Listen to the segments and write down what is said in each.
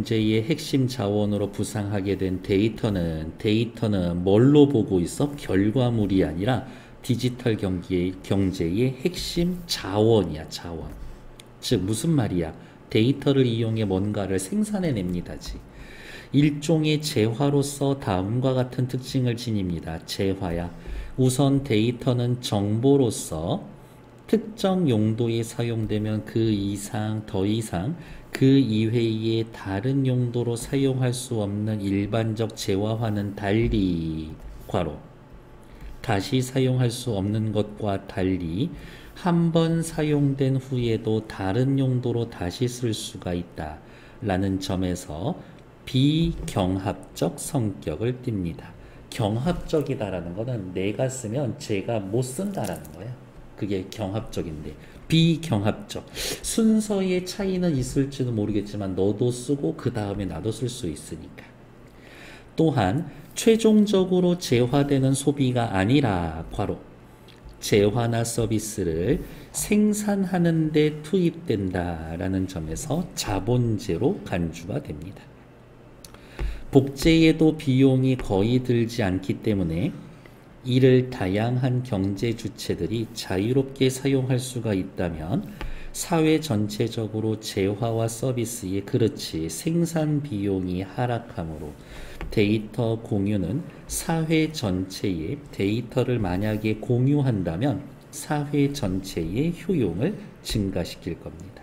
경제의 핵심 자원으로 부상하게 된 데이터는 뭘로 보고 있어? 결과물이 아니라 디지털 경제의 핵심 자원이야, 자원. 즉 무슨 말이야? 데이터를 이용해 뭔가를 생산해냅니다지. 일종의 재화로서 다음과 같은 특징을 지닙니다. 재화야. 우선 데이터는 정보로서 특정 용도에 사용되면 그 이상, 더 이상 그 이외의 다른 용도로 사용할 수 없는 일반적 재화와는 달리, 괄호, 다시 사용할 수 없는 것과 달리 한 번 사용된 후에도 다른 용도로 다시 쓸 수가 있다 라는 점에서 비경합적 성격을 띱니다. 경합적이다라는 것은 내가 쓰면 제가 못 쓴다라는 거야. 그게 경합적인데, 비경합적, 순서의 차이는 있을지도 모르겠지만 너도 쓰고 그 다음에 나도 쓸 수 있으니까. 또한 최종적으로 재화되는 소비가 아니라, 괄호, 재화나 서비스를 생산하는 데 투입된다라는 점에서 자본재로 간주가 됩니다. 복제에도 비용이 거의 들지 않기 때문에 이를 다양한 경제 주체들이 자유롭게 사용할 수가 있다면 사회 전체적으로 재화와 서비스의, 그렇지, 생산 비용이 하락하므로 데이터 공유는 사회 전체의, 데이터를 만약에 공유한다면 사회 전체의 효용을 증가시킬 겁니다.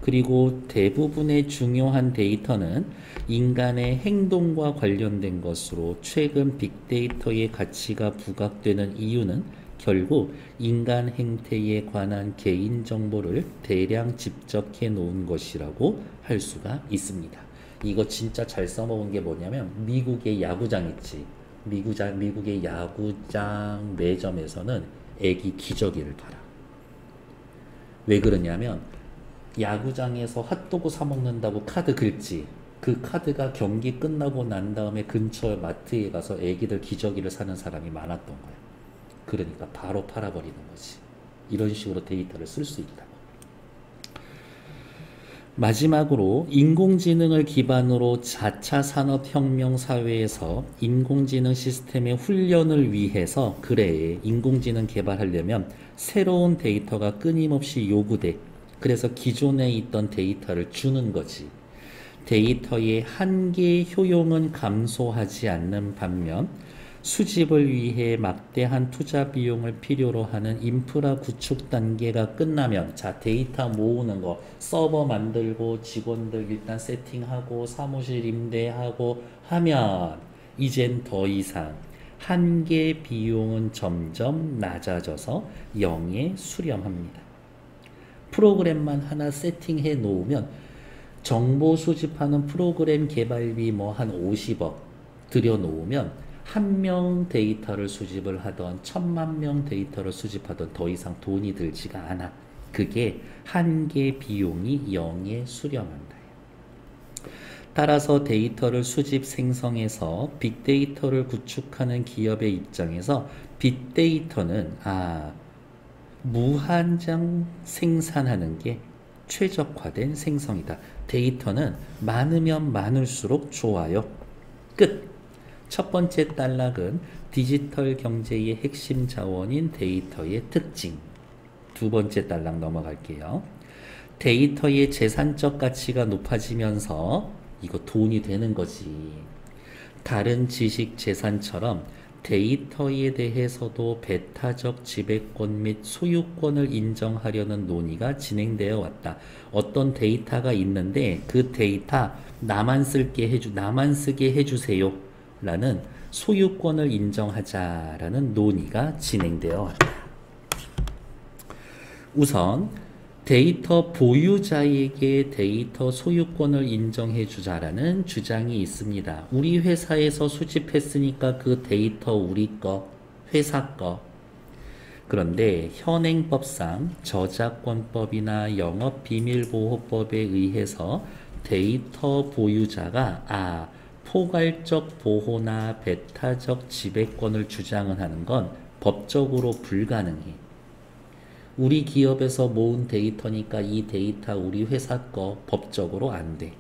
그리고 대부분의 중요한 데이터는 인간의 행동과 관련된 것으로 최근 빅데이터의 가치가 부각되는 이유는 결국 인간 행태에 관한 개인정보를 대량 집적해 놓은 것이라고 할 수가 있습니다. 이거 진짜 잘 써먹은 게 뭐냐면 미국의 야구장 있지. 미국의 야구장 매점에서는 애기 기저귀를 팔아. 왜 그러냐면 야구장에서 핫도그 사 먹는다고 카드 긁지. 그 카드가 경기 끝나고 난 다음에 근처 마트에 가서 애기들 기저귀를 사는 사람이 많았던 거야. 그러니까 바로 팔아버리는 거지. 이런 식으로 데이터를 쓸 수 있다고. 마지막으로 인공지능을 기반으로 4차 산업혁명 사회에서 인공지능 시스템의 훈련을 위해서, 그래, 인공지능 개발하려면 새로운 데이터가 끊임없이 요구돼. 그래서 기존에 있던 데이터를 주는 거지. 데이터의 한계 효용은 감소하지 않는 반면 수집을 위해 막대한 투자 비용을 필요로 하는 인프라 구축 단계가 끝나면, 자, 데이터 모으는 거, 서버 만들고 직원들 일단 세팅하고 사무실 임대하고 하면 이젠 더 이상 한계 비용은 점점 낮아져서 0에 수렴합니다. 프로그램만 하나 세팅해 놓으면 정보 수집하는 프로그램 개발비 뭐 한 50억 들여 놓으면 한 명 데이터를 수집을 하던 1000만 명 데이터를 수집하던 더 이상 돈이 들지가 않아. 그게 한계 비용이 0에 수렴한다. 따라서 데이터를 수집 생성해서 빅데이터를 구축하는 기업의 입장에서 빅데이터는 무한정 생산하는 게 최적화된 생성이다. 데이터는 많으면 많을수록 좋아요. 끝. 첫 번째 단락은 디지털 경제의 핵심 자원인 데이터의 특징. 두 번째 단락 넘어갈게요. 데이터의 재산적 가치가 높아지면서 이거 돈이 되는 거지. 다른 지식 재산처럼 데이터에 대해서도 배타적 지배권 및 소유권을 인정하려는 논의가 진행되어 왔다. 어떤 데이터가 있는데 그 데이터 나만 쓰게 해주세요 라는 소유권을 인정하자라는 논의가 진행되어 왔다. 우선 데이터 보유자에게 데이터 소유권을 인정해 주자라는 주장이 있습니다. 우리 회사에서 수집했으니까 그 데이터 우리 거, 회사 거. 그런데 현행법상 저작권법이나 영업비밀보호법에 의해서 데이터 보유자가 포괄적 보호나 배타적 지배권을 주장을 하는 건 법적으로 불가능해. 우리 기업에서 모은 데이터니까 이 데이터 우리 회사 거, 법적으로 안 돼.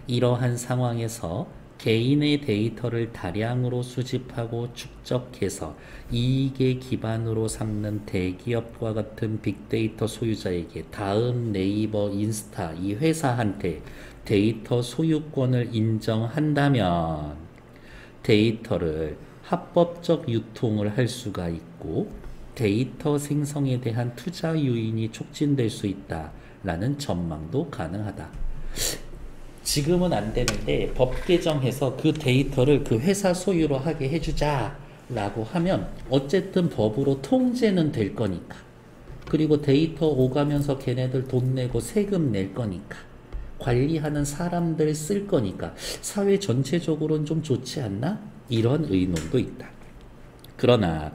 이러한 상황에서 개인의 데이터를 다량으로 수집하고 축적해서 이익의 기반으로 삼는 대기업과 같은 빅데이터 소유자에게 다음 네이버, 인스타 이 회사한테 데이터 소유권을 인정한다면 데이터를 합법적 유통을 할 수가 있고 데이터 생성에 대한 투자 요인이 촉진될 수 있다라는 전망도 가능하다. 지금은 안 되는데 법 개정해서 그 데이터를 그 회사 소유로 하게 해주자 라고 하면 어쨌든 법으로 통제는 될 거니까, 그리고 데이터 오가면서 걔네들 돈 내고 세금 낼 거니까, 관리하는 사람들 쓸 거니까 사회 전체적으로는 좀 좋지 않나? 이런 의논도 있다. 그러나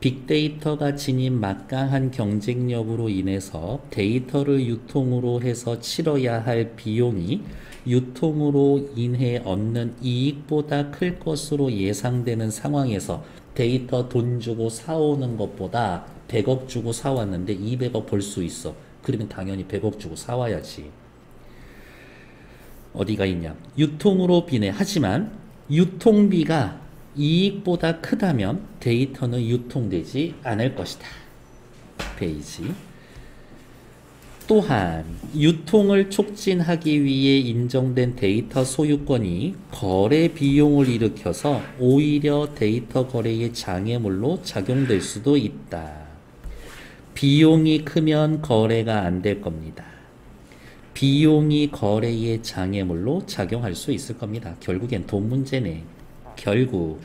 빅데이터가 지닌 막강한 경쟁력으로 인해서 데이터를 유통으로 해서 치러야 할 비용이 유통으로 인해 얻는 이익보다 클 것으로 예상되는 상황에서 데이터 돈 주고 사오는 것보다 100억 주고 사왔는데 200억 벌 수 있어. 그러면 당연히 100억 주고 사와야지. 어디가 있냐? 유통으로 비례. 하지만 유통비가 이익보다 크다면 데이터는 유통되지 않을 것이다. 페이지. 또한 유통을 촉진하기 위해 인정된 데이터 소유권이 거래 비용을 일으켜서 오히려 데이터 거래의 장애물로 작용될 수도 있다. 비용이 크면 거래가 안 될 겁니다. 비용이 거래의 장애물로 작용할 수 있을 겁니다. 결국엔 돈 문제네. 결국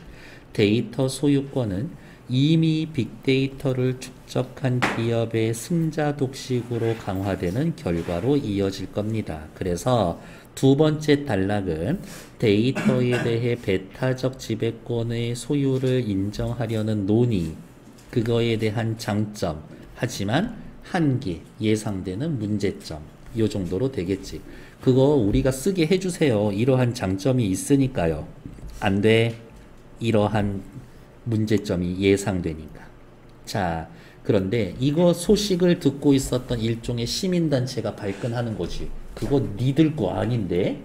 데이터 소유권은 이미 빅데이터를 축적한 기업의 승자 독식으로 강화되는 결과로 이어질 겁니다. 그래서 두 번째 단락은 데이터에 대해 배타적 지배권의 소유를 인정하려는 논의, 그거에 대한 장점, 하지만 한계, 예상되는 문제점, 요 정도로 되겠지. 그거 우리가 쓰게 해주세요. 이러한 장점이 있으니까요. 안 돼. 이러한 문제점이 예상되니까. 자, 그런데 이거 소식을 듣고 있었던 일종의 시민단체가 발끈하는 거지. 그거 니들 거 아닌데?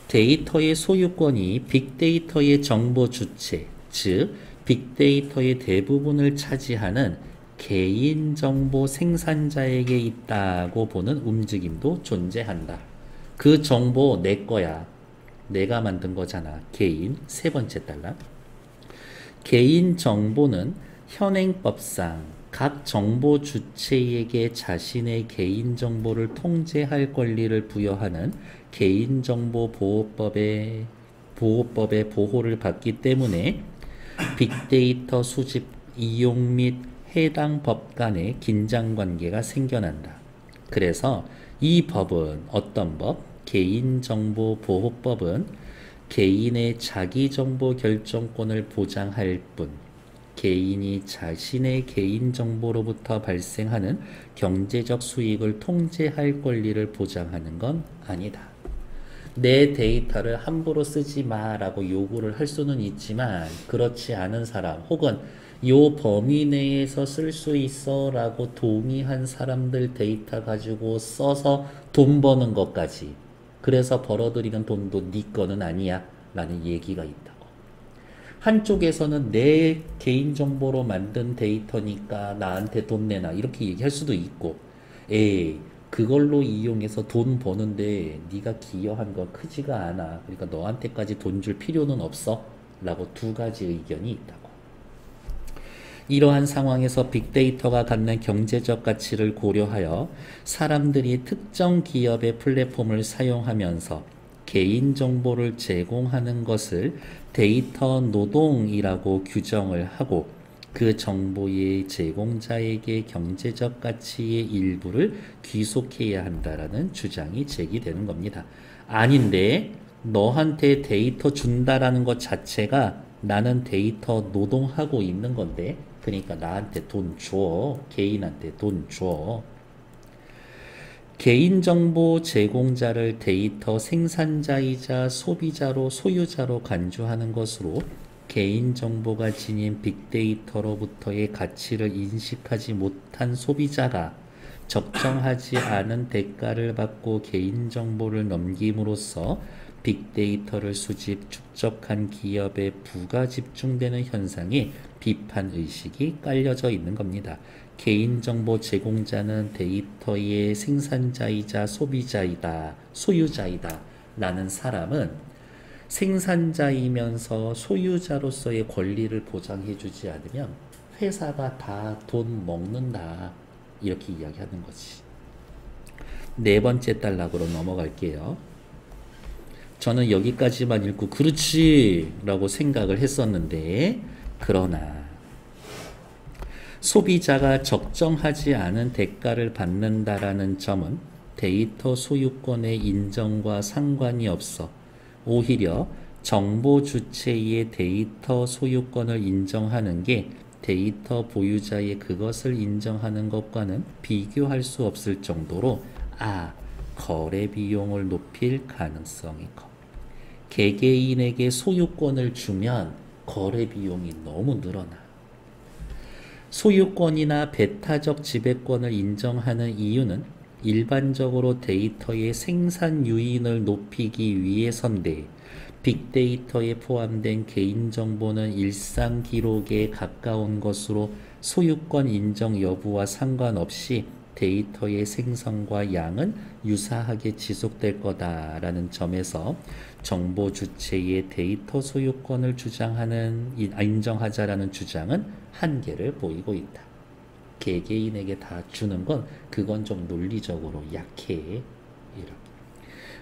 데이터의 소유권이 빅데이터의 정보 주체, 즉 빅데이터의 대부분을 차지하는 개인정보 생산자에게 있다고 보는 움직임도 존재한다. 그 정보 내 거야. 내가 만든 거잖아. 개인. 세 번째 단락. 개인정보는 현행법상 각 정보 주체에게 자신의 개인정보를 통제할 권리를 부여하는 개인정보보호법의 보호를 받기 때문에 빅데이터 수집, 이용 및 해당 법 간의 긴장관계가 생겨난다. 그래서 이 법은 어떤 법? 개인정보보호법은 개인의 자기정보 결정권을 보장할 뿐 개인이 자신의 개인정보로부터 발생하는 경제적 수익을 통제할 권리를 보장하는 건 아니다. 내 데이터를 함부로 쓰지 마라고 요구를 할 수는 있지만 그렇지 않은 사람 혹은 요 범위 내에서 쓸 수 있어 라고 동의한 사람들 데이터 가지고 써서 돈 버는 것까지, 그래서 벌어들이는 돈도 네 거는 아니야 라는 얘기가 있다고. 한쪽에서는 내 개인정보로 만든 데이터니까 나한테 돈 내놔 이렇게 얘기할 수도 있고, 에이 그걸로 이용해서 돈 버는데 네가 기여한 거 크지가 않아, 그러니까 너한테까지 돈 줄 필요는 없어 라고 두 가지 의견이 있다고. 이러한 상황에서 빅데이터가 갖는 경제적 가치를 고려하여 사람들이 특정 기업의 플랫폼을 사용하면서 개인정보를 제공하는 것을 데이터 노동이라고 규정을 하고 그 정보의 제공자에게 경제적 가치의 일부를 귀속해야 한다라는 주장이 제기되는 겁니다. 아닌데 너한테 데이터 준다라는 것 자체가 나는 데이터 노동하고 있는 건데, 그러니까 나한테 돈 줘. 개인한테 돈 줘. 개인정보 제공자를 데이터 생산자이자 소비자로 소유자로 간주하는 것으로 개인정보가 지닌 빅데이터로부터의 가치를 인식하지 못한 소비자가 적정하지 않은 대가를 받고 개인정보를 넘김으로써 빅데이터를 수집, 축적한 기업에 부가 집중되는 현상에 비판의식이 깔려져 있는 겁니다. 개인정보 제공자는 데이터의 생산자이자 소비자이다, 소유자이다 라는 사람은 생산자이면서 소유자로서의 권리를 보장해주지 않으면 회사가 다 돈 먹는다 이렇게 이야기하는 거지. 네 번째 단락으로 넘어갈게요. 저는 여기까지만 읽고 그렇지 라고 생각을 했었는데, 그러나 소비자가 적정하지 않은 대가를 받는다라는 점은 데이터 소유권의 인정과 상관이 없어 오히려 정보 주체의 데이터 소유권을 인정하는 게 데이터 보유자의 그것을 인정하는 것과는 비교할 수 없을 정도로 거래 비용을 높일 가능성이 커. 개개인에게 소유권을 주면 거래 비용이 너무 늘어나. 소유권이나 배타적 지배권을 인정하는 이유는 일반적으로 데이터의 생산 유인을 높이기 위해서인데, 빅데이터에 포함된 개인정보는 일상 기록에 가까운 것으로 소유권 인정 여부와 상관없이 데이터의 생성과 양은 유사하게 지속될 거다라는 점에서 정보 주체의 데이터 소유권을 인정하자라는 주장은 한계를 보이고 있다. 개개인에게 다 주는 건 그건 좀 논리적으로 약해. 이렇게.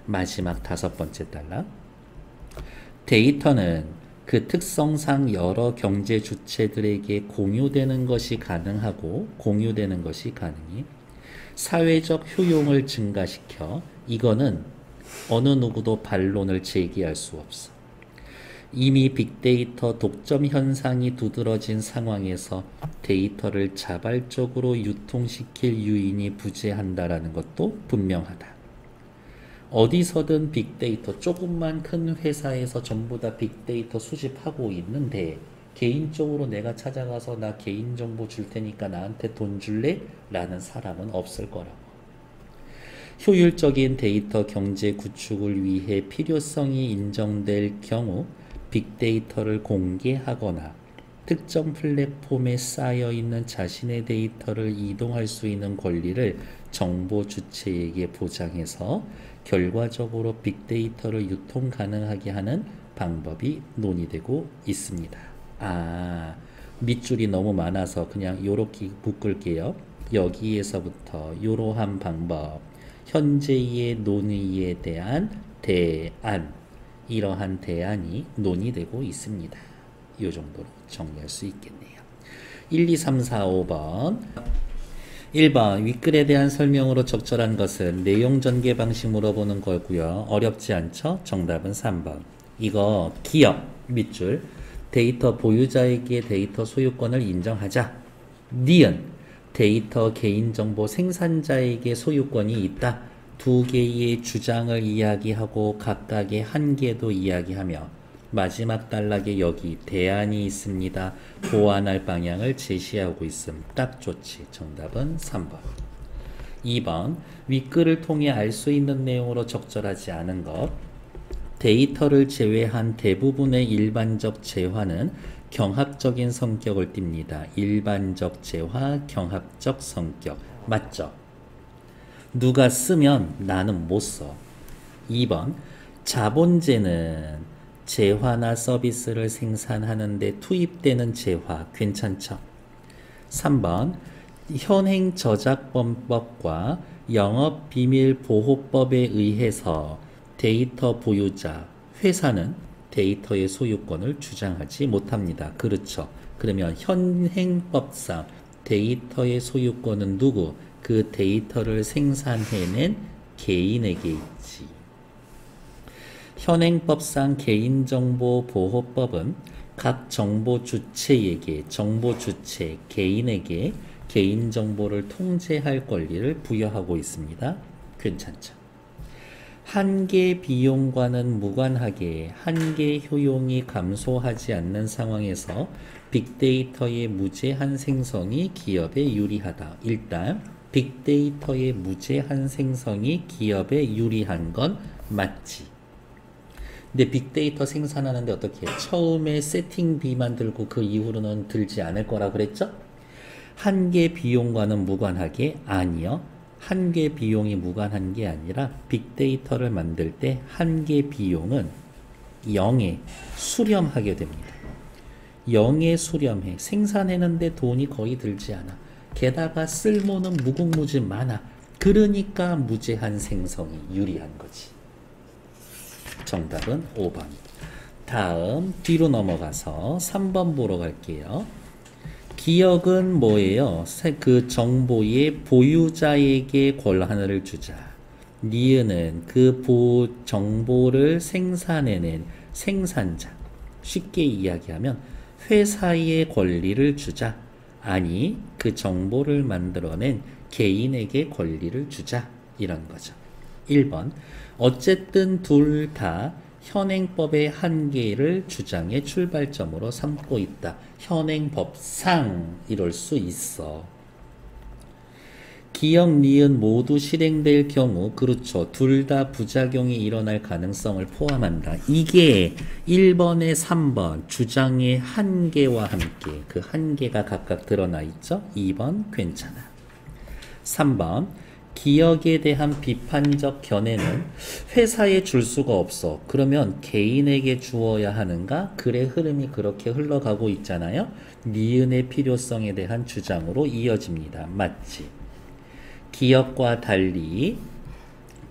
마지막 다섯 번째 단락. 데이터는 그 특성상 여러 경제 주체들에게 공유되는 것이 가능하고 공유되는 것이 가능해 사회적 효용을 증가시켜 이거는 어느 누구도 반론을 제기할 수 없어. 이미 빅데이터 독점 현상이 두드러진 상황에서 데이터를 자발적으로 유통시킬 유인이 부재한다라는 것도 분명하다. 어디서든 빅데이터, 조금만 큰 회사에서 전부 다 빅데이터 수집하고 있는데 개인적으로 내가 찾아가서 나 개인정보 줄 테니까 나한테 돈 줄래? 라는 사람은 없을 거라고. 효율적인 데이터 경제 구축을 위해 필요성이 인정될 경우 빅데이터를 공개하거나 특정 플랫폼에 쌓여있는 자신의 데이터를 이동할 수 있는 권리를 정보 주체에게 보장해서 결과적으로 빅데이터를 유통 가능하게 하는 방법이 논의되고 있습니다. 밑줄이 너무 많아서 그냥 요렇게 묶을게요. 여기에서부터 이러한 방법, 현재의 논의에 대한 대안, 이러한 대안이 논의되고 있습니다. 이 정도로 정리할 수 있겠네요. 1, 2, 3, 4, 5번 1번 윗글에 대한 설명으로 적절한 것은 내용 전개 방식 물어보는 거고요. 어렵지 않죠? 정답은 3번. 이거 기업 밑줄 데이터 보유자에게 데이터 소유권을 인정하자. 니은 데이터 개인정보 생산자에게 소유권이 있다. 두 개의 주장을 이야기하고 각각의 한계도 이야기하며 마지막 단락에 여기 대안이 있습니다. 보완할 방향을 제시하고 있음. 딱 좋지. 정답은 3번. 2번 윗글을 통해 알 수 있는 내용으로 적절하지 않은 것. 데이터를 제외한 대부분의 일반적 재화는 경합적인 성격을 띱니다. 일반적 재화, 경합적 성격. 맞죠? 누가 쓰면 나는 못 써. 2번 자본재는 재화나 서비스를 생산하는 데 투입되는 재화 괜찮죠? 3번 현행 저작권법과 영업비밀보호법에 의해서 데이터 보유자, 회사는 데이터의 소유권을 주장하지 못합니다. 그렇죠? 그러면 현행법상 데이터의 소유권은 누구? 그 데이터를 생산해낸 개인에게 있지. 현행법상 개인정보보호법은 각 정보 주체에게, 정보 주체, 개인에게 개인정보를 통제할 권리를 부여하고 있습니다. 괜찮죠? 한계 비용과는 무관하게 한계 효용이 감소하지 않는 상황에서 빅데이터의 무제한 생성이 기업에 유리하다. 일단 빅데이터의 무제한 생성이 기업에 유리한 건 맞지. 근데 빅데이터 생산하는데 어떻게 해? 처음에 세팅비만 들고 그 이후로는 들지 않을 거라 그랬죠? 한계 비용과는 무관하게 아니요. 한계 비용이 무관한 게 아니라 빅데이터를 만들 때 한계 비용은 0에 수렴하게 됩니다. 0에 수렴해. 생산했는데 돈이 거의 들지 않아. 게다가 쓸모는 무궁무진 많아. 그러니까 무제한 생성이 유리한 거지. 정답은 5번. 다음 뒤로 넘어가서 3번 보러 갈게요. 기억은 뭐예요? 그 정보의 보유자에게 권한을 주자. 니은은 그 정보를 생산해낸 생산자. 쉽게 이야기하면 회사에 권리를 주자. 아니, 그 정보를 만들어낸 개인에게 권리를 주자. 이런 거죠. 1번. 어쨌든 둘 다 현행법의 한계를 주장의 출발점으로 삼고 있다. 현행법상 이럴 수 있어. 기억, 니은 모두 실행될 경우 그렇죠. 둘 다 부작용이 일어날 가능성을 포함한다. 이게 1번에 3번 주장의 한계와 함께 그 한계가 각각 드러나 있죠. 2번 괜찮아. 3번 기억에 대한 비판적 견해는 회사에 줄 수가 없어. 그러면 개인에게 주어야 하는가? 글의 흐름이 그렇게 흘러가고 있잖아요. 니은의 필요성에 대한 주장으로 이어집니다. 맞지? 기억과 달리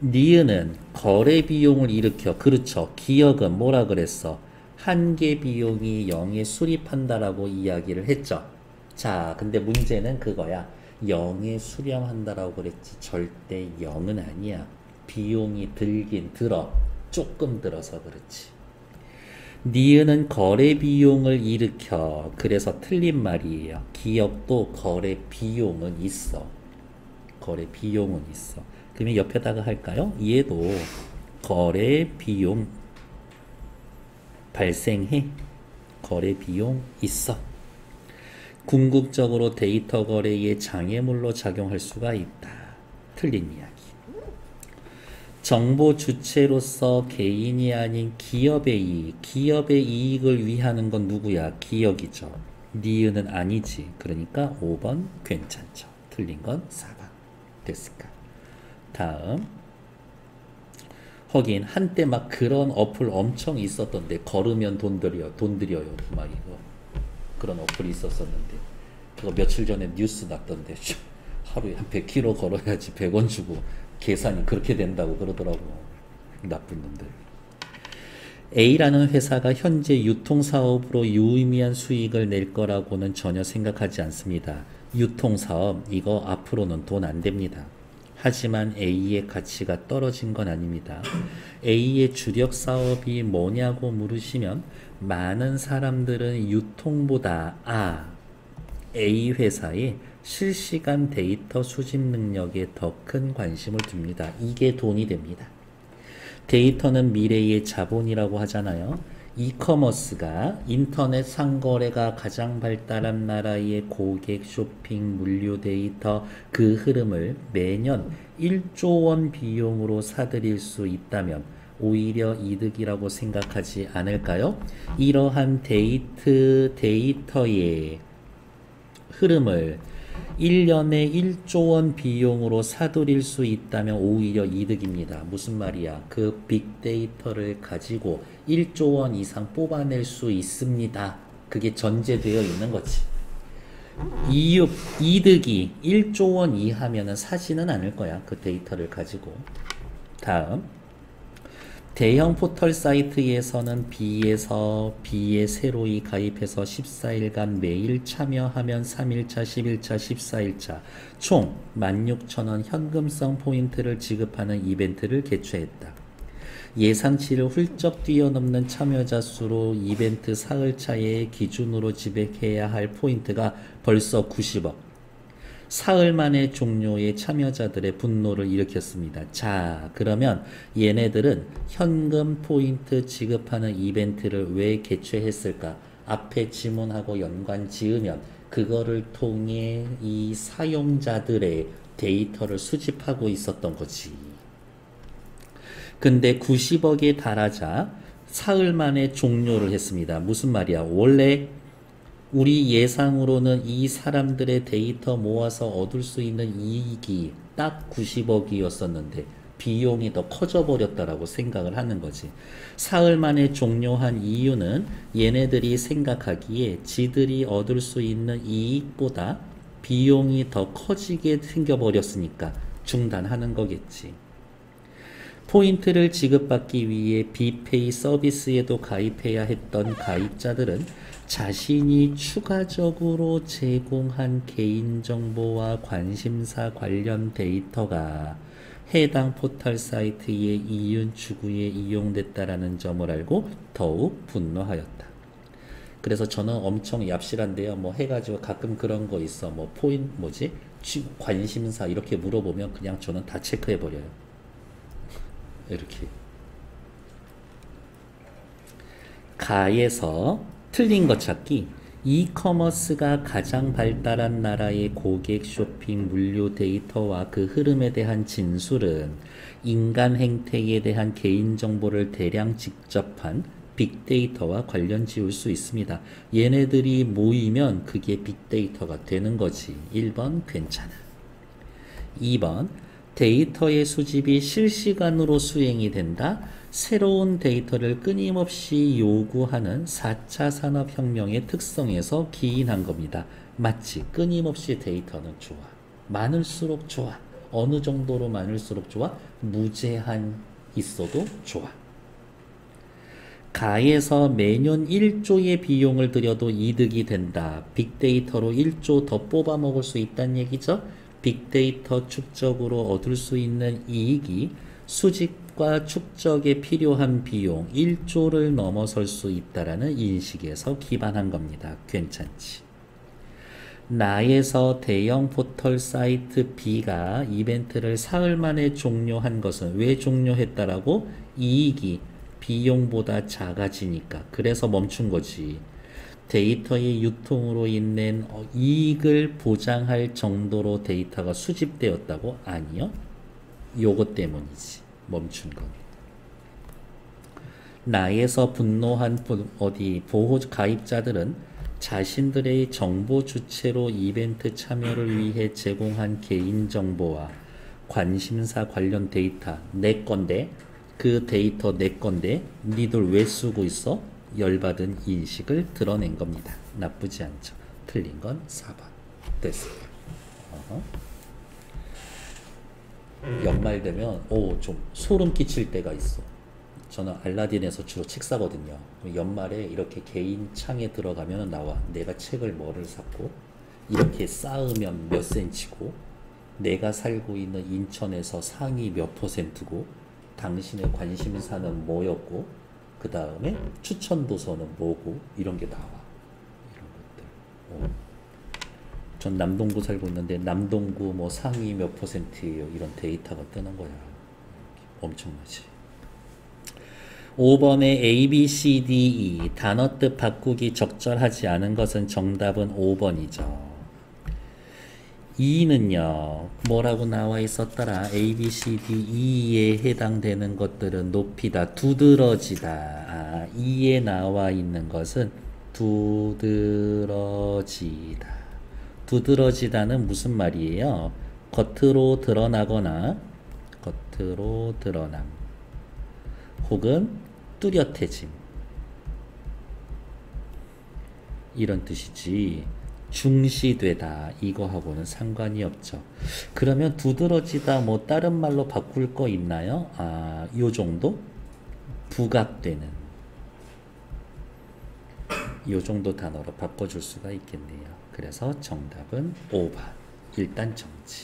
니은은 거래 비용을 일으켜. 그렇죠. 기억은 뭐라 그랬어? 한계 비용이 0에 수립한다라고 이야기를 했죠. 자, 근데 문제는 그거야. 0에 수렴한다라고 그랬지 절대 0은 아니야. 비용이 들긴 들어. 조금 들어서 그렇지. 니은은 거래 비용을 일으켜. 그래서 틀린 말이에요. 기억도 거래 비용은 있어. 거래 비용은 있어. 그러면 옆에다가 할까요? 얘도 거래 비용 발생해. 거래 비용 있어. 궁극적으로 데이터 거래에 장애물로 작용할 수가 있다. 틀린 이야기. 정보 주체로서 개인이 아닌 기업의 이익. 기업의 이익을 위하는 건 누구야? 기업이죠. 니은은 아니지. 그러니까 5번 괜찮죠. 틀린 건 4번. 됐을까? 다음. 하긴 한때 막 그런 어플 엄청 있었던데 걸으면 돈 들여요. 막 이거. 그런 어플이 있었었는데 그거 며칠 전에 뉴스 났던데 하루에 한 100km 걸어야지 100원 주고 계산이 그렇게 된다고 그러더라고. 나쁜 놈들. A라는 회사가 현재 유통사업으로 유의미한 수익을 낼 거라고는 전혀 생각하지 않습니다. 유통사업 이거 앞으로는 돈 안 됩니다. 하지만 A의 가치가 떨어진 건 아닙니다. A의 주력 사업이 뭐냐고 물으시면 많은 사람들은 유통보다 A 회사의 실시간 데이터 수집 능력에 더 큰 관심을 둡니다. 이게 돈이 됩니다. 데이터는 미래의 자본이라고 하잖아요. 이커머스가 인터넷 상거래가 가장 발달한 나라의 고객 쇼핑 물류 데이터 그 흐름을 매년 1조 원 비용으로 사들일 수 있다면 오히려 이득이라고 생각하지 않을까요? 이러한 데이터의 흐름을 1년에 1조 원 비용으로 사들일 수 있다면 오히려 이득입니다. 무슨 말이야? 그 빅데이터를 가지고 1조 원 이상 뽑아낼 수 있습니다. 그게 전제되어 있는 거지. 이득이 1조 원 이하면은 사지는 않을 거야. 그 데이터를 가지고. 다음. 대형 포털 사이트에서는 B에 새로이 가입해서 14일간 매일 참여하면 3일차, 11차, 14일차 총 16,000원 현금성 포인트를 지급하는 이벤트를 개최했다. 예상치를 훌쩍 뛰어넘는 참여자 수로 이벤트 사흘차의 기준으로 지백해야 할 포인트가 벌써 90억. 사흘 만에 종료의 참여자들의 분노를 일으켰습니다. 자, 그러면 얘네들은 현금 포인트 지급하는 이벤트를 왜 개최했을까? 앞에 지문하고 연관 지으면 그거를 통해 이 사용자들의 데이터를 수집하고 있었던 거지. 근데 90억에 달하자 사흘 만에 종료를 했습니다. 무슨 말이야? 원래 우리 예상으로는 이 사람들의 데이터 모아서 얻을 수 있는 이익이 딱 90억이었었는데 비용이 더 커져 버렸다라고 생각을 하는 거지. 사흘 만에 종료한 이유는 얘네들이 생각하기에 지들이 얻을 수 있는 이익보다 비용이 더 커지게 생겨버렸으니까 중단하는 거겠지. 포인트를 지급받기 위해 비페이 서비스에도 가입해야 했던 가입자들은 자신이 추가적으로 제공한 개인정보와 관심사 관련 데이터가 해당 포털 사이트의 이윤 추구에 이용됐다라는 점을 알고 더욱 분노하였다. 그래서 저는 엄청 얍실한데요. 뭐 해가지고 가끔 그런 거 있어. 뭐 포인 뭐지? 관심사 이렇게 물어보면 그냥 저는 다 체크해버려요. 이렇게. 가에서 틀린 것 찾기. 이커머스가 가장 발달한 나라의 고객 쇼핑 물류 데이터와 그 흐름에 대한 진술은 인간 행태에 대한 개인정보를 대량 직접한 빅데이터와 관련 지을 수 있습니다. 얘네들이 모이면 그게 빅데이터가 되는 거지. 1번 괜찮아. 2번 데이터의 수집이 실시간으로 수행이 된다. 새로운 데이터를 끊임없이 요구하는 4차 산업혁명의 특성에서 기인한 겁니다. 맞지? 끊임없이 데이터는 좋아. 많을수록 좋아. 어느 정도로 많을수록 좋아? 무제한 있어도 좋아. 가에서 매년 1조의 비용을 들여도 이득이 된다. 빅데이터로 1조 더 뽑아 먹을 수 있다는 얘기죠. 빅데이터 축적으로 얻을 수 있는 이익이 수집과 축적에 필요한 비용 1조를 넘어설 수 있다라는 인식에서 기반한 겁니다. 괜찮지? 나에서 대형 포털 사이트 B가 이벤트를 사흘 만에 종료한 것은 왜 종료했다라고? 이익이 비용보다 작아지니까. 그래서 멈춘 거지. 데이터의 유통으로 인한 이익을 보장할 정도로 데이터가 수집되었다고? 아니요. 요것 때문이지. 멈춘 건. 나에서 분노한 보호 가입자들은 자신들의 정보 주체로 이벤트 참여를 위해 제공한 개인정보와 관심사 관련 데이터 내 건데 그 데이터 내 건데 니들 왜 쓰고 있어? 열받은 인식을 드러낸 겁니다. 나쁘지 않죠. 틀린 건 4번. 됐습니다. 연말 되면 좀 소름 끼칠 때가 있어. 저는 알라딘에서 주로 책 사거든요. 연말에 이렇게 개인 창에 들어가면 나와. 내가 책을 뭐를 샀고 이렇게 쌓으면 몇 센치고 내가 살고 있는 인천에서 상위 몇 %고 당신의 관심사는 뭐였고 그 다음에 추천 도서는 뭐고 이런 게 나와. 이런 것들. 전 남동구 살고 있는데 남동구 뭐 상위 몇 %예요. 이런 데이터가 뜨는 거야. 엄청나지. 5번에 A, B, C, D, E 단어 뜻 바꾸기 적절하지 않은 것은 정답은 5번이죠. 2는요. 뭐라고 나와 있었더라. A, B, C, D, E에 해당되는 것들은 높이다. 두드러지다. 2에 나와 있는 것은 두드러지다. 두드러지다는 무슨 말이에요? 겉으로 드러나거나 겉으로 드러남 혹은 뚜렷해짐 이런 뜻이지. 중시되다 이거하고는 상관이 없죠. 그러면 두드러지다 뭐 다른 말로 바꿀 거 있나요? 요 정도? 부각되는 요 정도 단어로 바꿔줄 수가 있겠네요. 그래서 정답은 5번. 일단 정지.